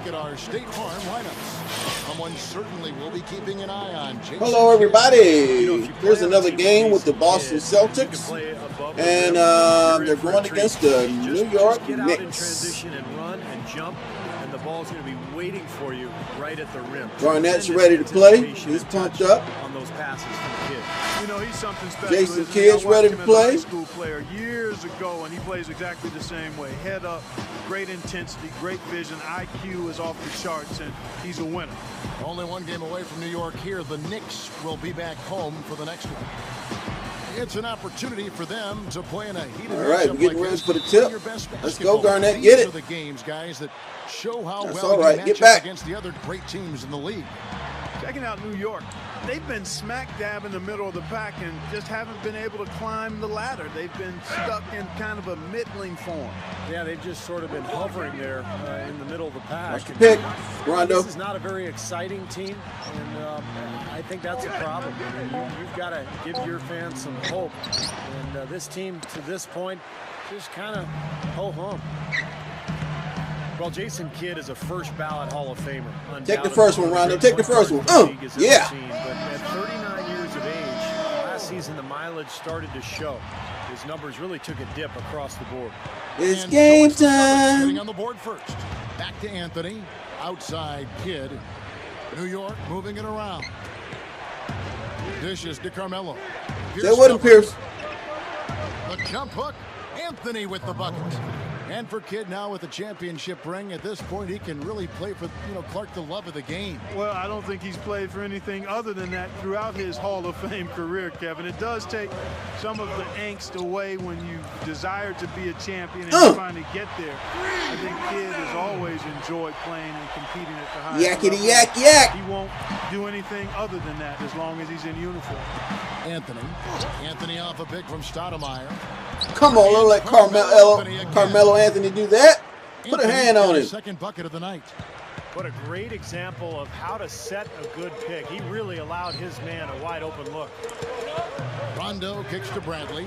at our State Farm lineups. Someone certainly will be keeping an eye on. Hello, everybody. Here's another game with the Boston Celtics, and they're going against the New York Knicks. And the ball's going to be waiting for you right at the rim. Garnett's ready to play. He's pumped up. On those passes from the kid. You know, he's something special. Jason Kidd's ready to play. High school player years ago, and he plays exactly the same way. Head up, great intensity, great vision. IQ is off the charts, and he's a winner. Only one game away from New York here. The Knicks will be back home for the next one. It's an opportunity for them to play in a heated matchup. All right, we're getting ready for the tip. Let's go, Garnett. These get it. Are the games, guys, that show how That's well all right. you Get match back up against the other great teams in the league. Checking out New York, they've been smack dab in the middle of the pack and just haven't been able to climb the ladder. They've been stuck in kind of a middling form. Yeah, they've just sort of been hovering there in the middle of the pack. Watch the pick, Rondo. This is not a very exciting team, and I think that's a problem. I mean, you've got to give your fans some hope. And this team, to this point, just kind of ho-hum. Well, Jason Kidd is a first ballot Hall of Famer. Take the first one, Rondo. Take the first one. Yeah. But at 39 years of age, last season the mileage started to show. His numbers really took a dip across the board. It's game Sitting time. on the board first. Back to Anthony. Outside Kidd. New York moving it around. Dishes to Carmelo. Stay with him, Pierce. The jump hook. Anthony with the bucket. And for Kidd now with the championship ring, at this point he can really play for, Clark, the love of the game. Well, I don't think he's played for anything other than that throughout his Hall of Fame career, Kevin. It does take some of the angst away when you desire to be a champion and you're trying to get there. I think Kidd has always enjoyed playing and competing at the highest level. Yakety yak yak. He won't do anything other than that as long as he's in uniform. Anthony off a pick from Stoudemire. Come on, don't let Carmelo Anthony do that. Put a hand on him. Second bucket of the night. What a great example of how to set a good pick. He really allowed his man a wide open look. Rondo kicks to Bradley.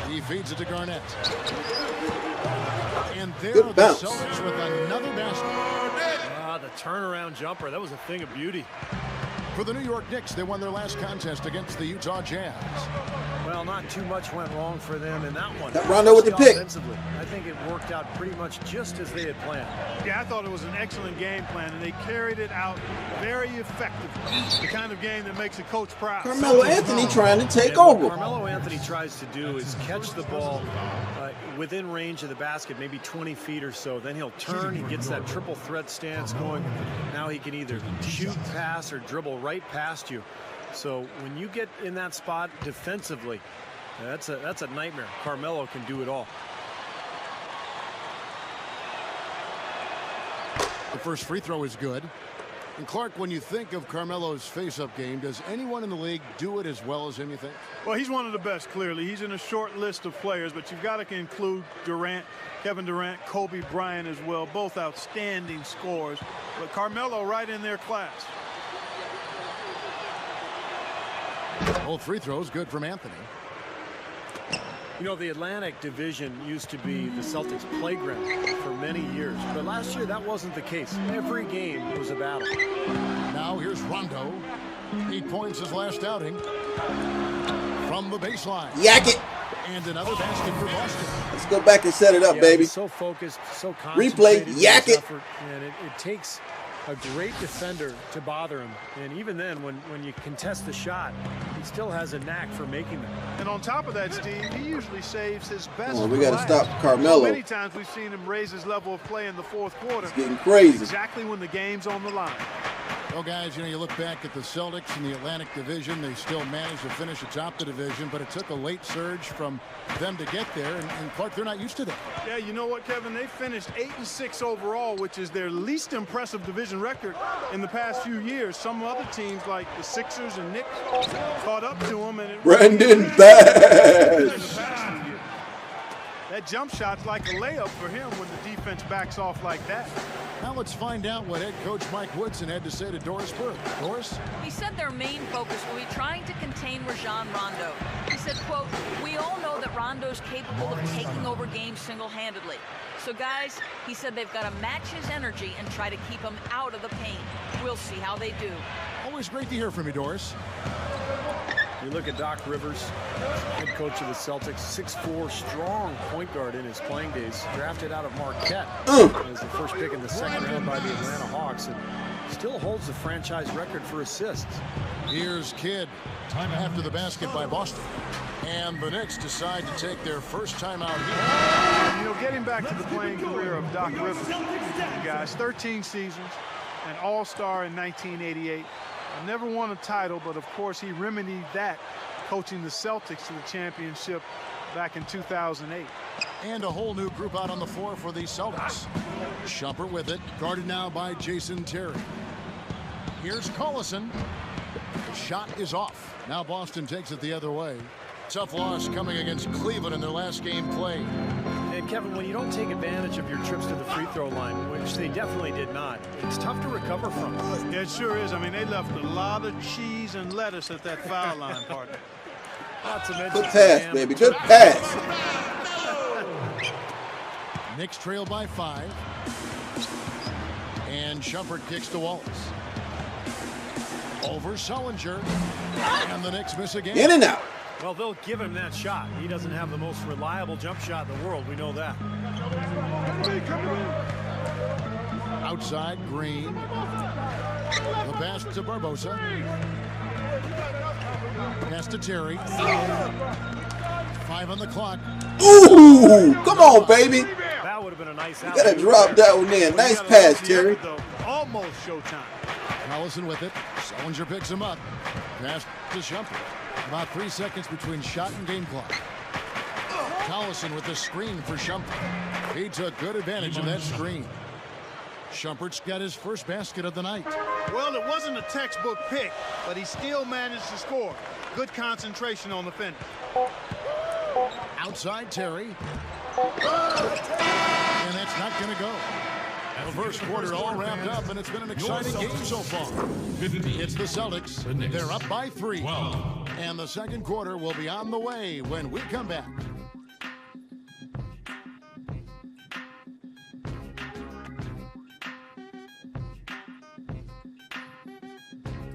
He feeds it to Garnett. And there are the Celtics with another basket. The turnaround jumper, that was a thing of beauty. For the New York Knicks, they won their last contest against the Utah Jazz. Well, not too much went wrong for them in that one. That Rondo with the pick. I think it worked out pretty much just as they had planned. Yeah, I thought it was an excellent game plan, and they carried it out very effectively. The kind of game that makes a coach proud. Carmelo Anthony trying to take over. What Carmelo Anthony tries to do is catch the ball within range of the basket, maybe 20 feet or so. Then he'll turn, he gets that triple threat stance going. Now he can either shoot, pass, or dribble right past you. So when you get in that spot defensively, that's a nightmare. Carmelo can do it all. The first free throw is good. And Clark, when you think of Carmelo's face-up game, does anyone in the league do it as well as him, you think? Well, he's one of the best, clearly. He's in a short list of players, but you've got to include Durant, Kevin Durant, Kobe Bryant as well, both outstanding scorers. But Carmelo right in their class. Both free throws good from Anthony. You know, the Atlantic Division used to be the Celtics' playground for many years, but last year that wasn't the case. Every game was a battle. Now here's Rondo. 8 points his last outing. From the baseline. Yak it. And another basket for Boston. Let's go back and set it up, baby. So focused, so concentrated. Replay, yak it. And it takes a great defender to bother him. And even then, when you contest the shot, he still has a knack for making them. And on top of that, Steve, he usually saves his best. We got to stop Carmelo. Many times we've seen him raise his level of play in the fourth quarter. It's getting crazy. Exactly when the game's on the line. Well, guys, you look back at the Celtics in the Atlantic Division. They still managed to finish atop the division, but it took a late surge from them to get there. And Clark, they're not used to that. Yeah, you know what, Kevin? They finished 8-6 overall, which is their least impressive division record in the past few years. Some other teams like the Sixers and Knicks caught up to them. And Brandon Bash. That jump shot's like a layup for him when the defense backs off like that. Now let's find out what head coach Mike Woodson had to say to Doris Burke. Doris? He said their main focus will be trying to contain Rajon Rondo. He said, quote, "We all know that Rondo's capable of taking over games single-handedly. So, guys," he said, "they've got to match his energy and try to keep him out of the paint. We'll see how they do." Always great to hear from you, Doris. You look at Doc Rivers, head coach of the Celtics, 6'4", strong point guard in his playing days, drafted out of Marquette as the first pick in the second round by the Atlanta Hawks, and still holds the franchise record for assists. Here's Kidd after the basket by Boston. And the Knicks decide to take their first timeout here. You know, getting back to the playing career of Doc Rivers, guys, 13 seasons, an all-star in 1988. Never won a title, but of course he remedied that coaching the Celtics to the championship back in 2008. And a whole new group out on the floor for the Celtics. Shumpert with it, guarded now by Jason Terry. Here's Collison. The shot is off. Now Boston takes it the other way. Tough loss coming against Cleveland in their last game played. And Kevin, when you don't take advantage of your trips to the free throw line, which they definitely did not, it's tough to recover from. Yeah, it sure is. I mean, they left a lot of cheese and lettuce at that foul line, partner. Not to mention good pass, baby. Good pass. Knicks trail by 5. And Shumpert kicks to Wallace. Over Sullinger. And the Knicks miss again. In and out. Well, they'll give him that shot. He doesn't have the most reliable jump shot in the world. We know that. Outside, Green. The pass to Barbosa. Pass to Terry. 5 on the clock. Ooh, come on, baby. That would have been a nice out. You gotta drop that one in. Nice pass, Terry. Almost showtime. Collison with it. Sullinger picks him up. Pass to Shumpert. About 3 seconds between shot and game clock. Collison with the screen for Shumpert. He took good advantage of that screen. Shumpert's got his first basket of the night. Well, it wasn't a textbook pick, but he still managed to score. Good concentration on the finish. Outside Terry. And that's not going to go. The first quarter all wrapped up, and it's been an exciting game so far. It's the Celtics. They're up by 3. And the second quarter will be on the way when we come back.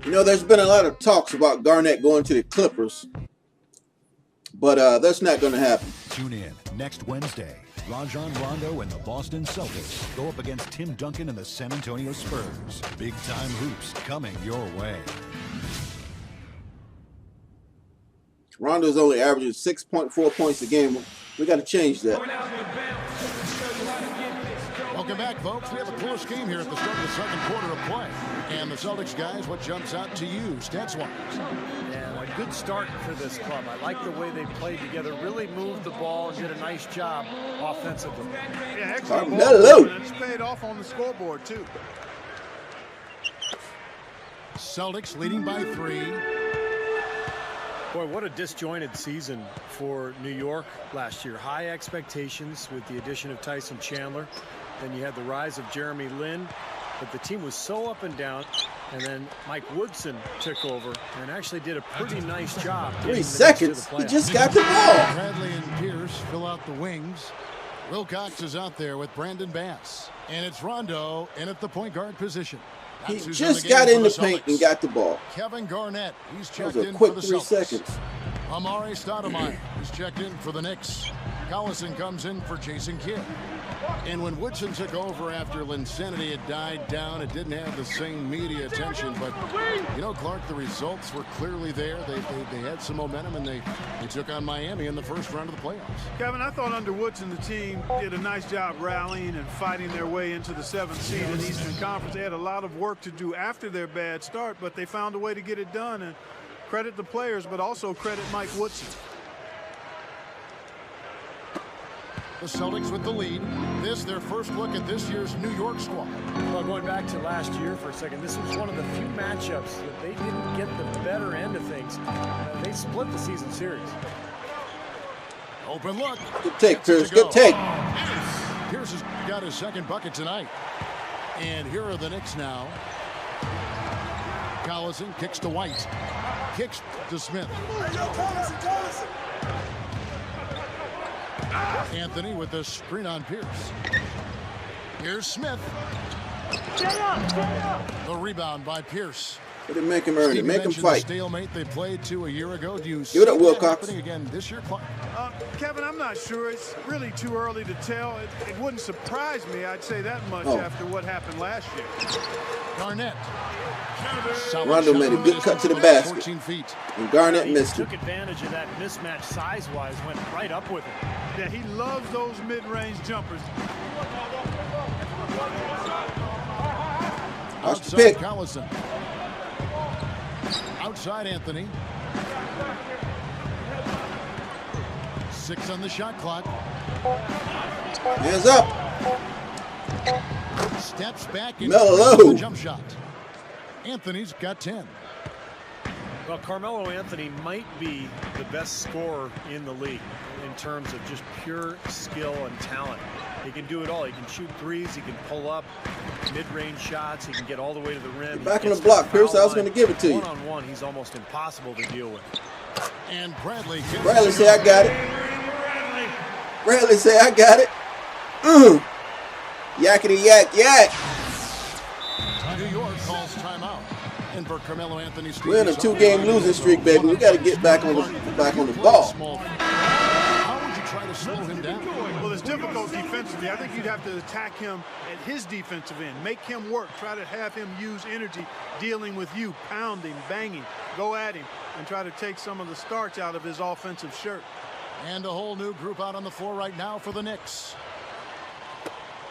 You know, there's been a lot of talks about Garnett going to the Clippers, but that's not going to happen. Tune in next Wednesday. Rajon Rondo and the Boston Celtics go up against Tim Duncan and the San Antonio Spurs. Big-time hoops coming your way. Rondo's only averaging 6.4 points a game. We got to change that. Welcome back, folks. We have a close game here at the start of the second quarter of play. And the Celtics guys, what jumps out to you, stats-wise? Yeah, a good start for this club. I like the way they played together, really moved the ball and did a nice job offensively. Yeah, excellent ball. Hello. And it's paid off on the scoreboard, too. Celtics leading by 3. Boy, what a disjointed season for New York last year. High expectations with the addition of Tyson Chandler. Then you had the rise of Jeremy Lin. But the team was so up and down. And then Mike Woodson took over and actually did a pretty nice job. 3 seconds. He just got the ball. Bradley and Pierce fill out the wings. Wilcox is out there with Brandon Bass. And it's Rondo in at the point guard position. He just got in the paint and got the ball. Kevin Garnett, he's That checked was a in quick for the 3 Celtics. seconds. Amari Stoudemire, he's checked in for the Knicks. Collison comes in for Jason Kidd. And when Woodson took over after Linsanity had died down, it didn't have the same media attention. But, you know, Clark, the results were clearly there. They had some momentum, and they took on Miami in the first round of the playoffs. Kevin, I thought under Woodson, the team did a nice job rallying and fighting their way into the 7th seed in the Eastern Conference. They had a lot of work to do after their bad start, but they found a way to get it done. And credit the players, but also credit Mike Woodson. The Celtics with the lead. This, their first look at this year's New York squad. Well, going back to last year for a second, this was one of the few matchups that they didn't get the better end of things. They split the season series. Open look. Good take, Pierce. Good take. Pierce has got his second bucket tonight. And here are the Knicks now. Collison kicks to White. Kicks to Smith. Anthony with the screen on Pierce. Here's Smith. The rebound by Pierce. But it make him earn it. Make him fight. The stalemate they played to a year ago. Do you Give it up, Wilcox. happening again this year? Kevin, I'm not sure. It's really too early to tell. It wouldn't surprise me, I'd say that much, after what happened last year. Garnett. Rondo made a good cut to the basket. 14 feet. And Garnett missed it. Took advantage of that mismatch size-wise, went right up with it. Yeah, he loves those mid-range jumpers. Watch the pick. Collison. Outside Anthony. 6 on the shot clock. Hands up. Steps back in Melo. the jump shot. Anthony's got 10. Well, Carmelo Anthony might be the best scorer in the league in terms of just pure skill and talent. He can do it all. He can shoot threes. He can pull up mid-range shots. He can get all the way to the rim. Back on the block, Pierce. I was going to give it to you. One-on-one, he's almost impossible to deal with. And Bradley say, I got it. Bradley say, I got it. Yakety yak yak. New York calls timeout. And for Carmelo Anthony, we're in a 2-game losing streak, baby. We got to get back on the ball. How would you try to slow him down? Well, it's difficult defensively. I think you'd have to attack him at his defensive end. Make him work. Try to have him use energy dealing with you, pounding, banging. Go at him and try to take some of the starch out of his offensive shirt. And a whole new group out on the floor right now for the Knicks.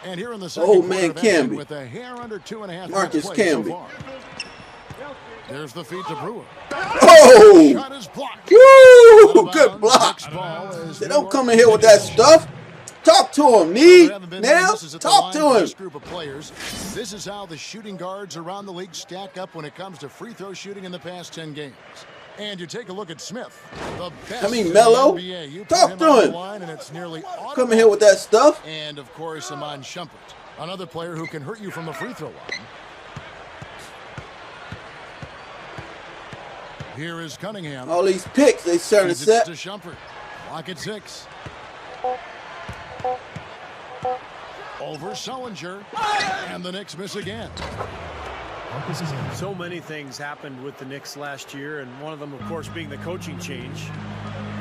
And here in the second quarter, Camby. With a hair under 2.5 Marcus minutes play Camby. so far. There's the feed to Brewer. Oh! Shot is blocked. Woo! Good block. They don't come in here with that stuff. Talk to him, Need. Now, talk to him. Group of players. This is how the shooting guards around the league stack up when it comes to free throw shooting in the past 10 games. And you take a look at Smith, the best Melo. in the NBA. You Talk put to on him. the line and it's nearly Come in here with that stuff. And of course, Iman Shumpert, another player who can hurt you from the free throw line. Here is Cunningham. All these picks, they starting to set. To Shumpert. Lock at 6. Over Sullinger. And the Knicks miss again. So many things happened with the Knicks last year, and one of them, of course, being the coaching change.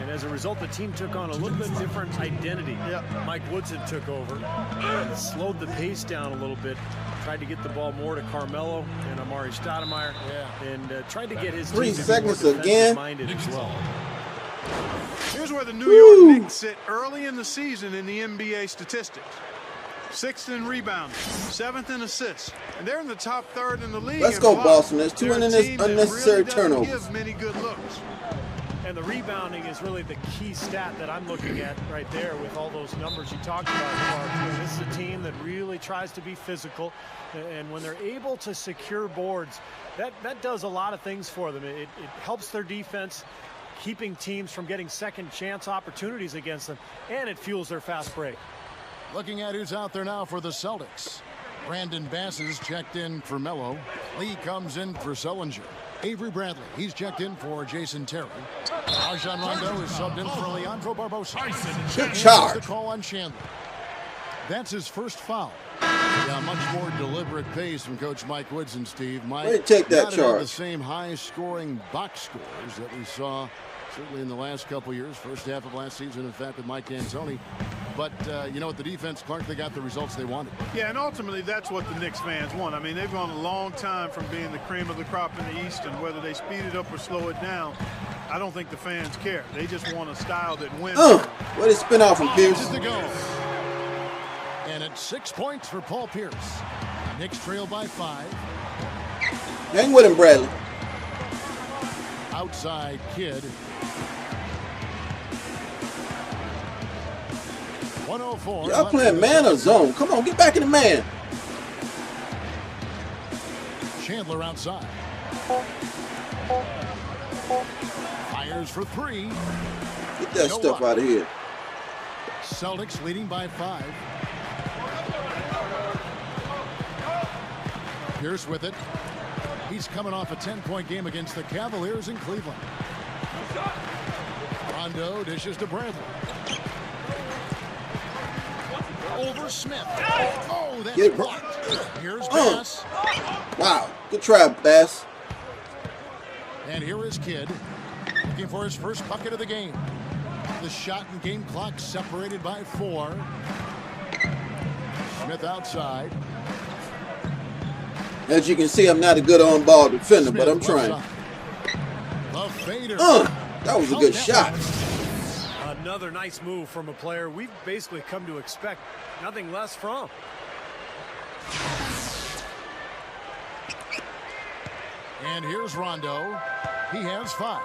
And as a result, the team took on a little bit different identity. Mike Woodson took over and slowed the pace down a little bit. Tried to get the ball more to Carmelo and Amari Stoudemire, and tried to get his 3 team to seconds be more again. minded as well. Here's where the New York Knicks sit early in the season in the NBA statistics. 6th in rebounds, 7th in assists, and they're in the top 3rd in the league. Let's go, Boston. There's 2 unnecessary turnovers. Give many good looks. And the rebounding is really the key stat that I'm looking at right there with all those numbers you talked about, Mark. This is a team that really tries to be physical, and when they're able to secure boards, that does a lot of things for them. It helps their defense, keeping teams from getting second chance opportunities against them, and it fuels their fast break. Looking at who's out there now for the Celtics. Brandon Bass is checked in for Melo. Lee comes in for Sullinger. Avery Bradley, he's checked in for Jason Terry. Rajon Rondo is subbed in for Leandro Barbosa. Good charge. The call on Chandler. That's his first foul. Yeah, much more deliberate pace from Coach Mike Woodson, Steve. Mike, way to take that not charge. the same high-scoring box scores that we saw certainly in the last couple years, first half of last season, in fact, with Mike D'Antoni. But, you know, with the defense, Clark, they got the results they wanted. Yeah, and ultimately that's what the Knicks fans want. I mean, they've gone a long time from being the cream of the crop in the East, and whether they speed it up or slow it down, I don't think the fans care. They just want a style that wins. Where did spin off from Pierce? To go. And it's 6 points for Paul Pierce. Knicks trail by 5. Hang with him, Bradley. Outside Kidd. 104. Y'all playing man or zone? Come on, get back in the man. Chandler outside. Fires for 3. Get that stuff out of here. Celtics leading by 5. Pierce with it. He's coming off a 10-point game against the Cavaliers in Cleveland. Rondo dishes to Bradley. Over Smith. Oh, that's blocked. Here's Bass. Wow. Good try, Bass. And here is Kidd looking for his first bucket of the game. The shot and game clock separated by 4. Smith outside. As you can see, I'm not a good on-ball defender, Smith but I'm trying. The fader. That was a good shot. Another nice move from a player we've basically come to expect nothing less from. And here's Rondo. He has 5.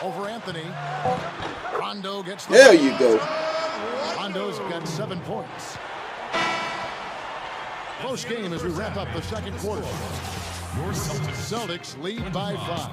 Over Anthony. Rondo gets the There you go. Rondo's got 7 points. Close game as we wrap up the second quarter. Celtics lead by 5.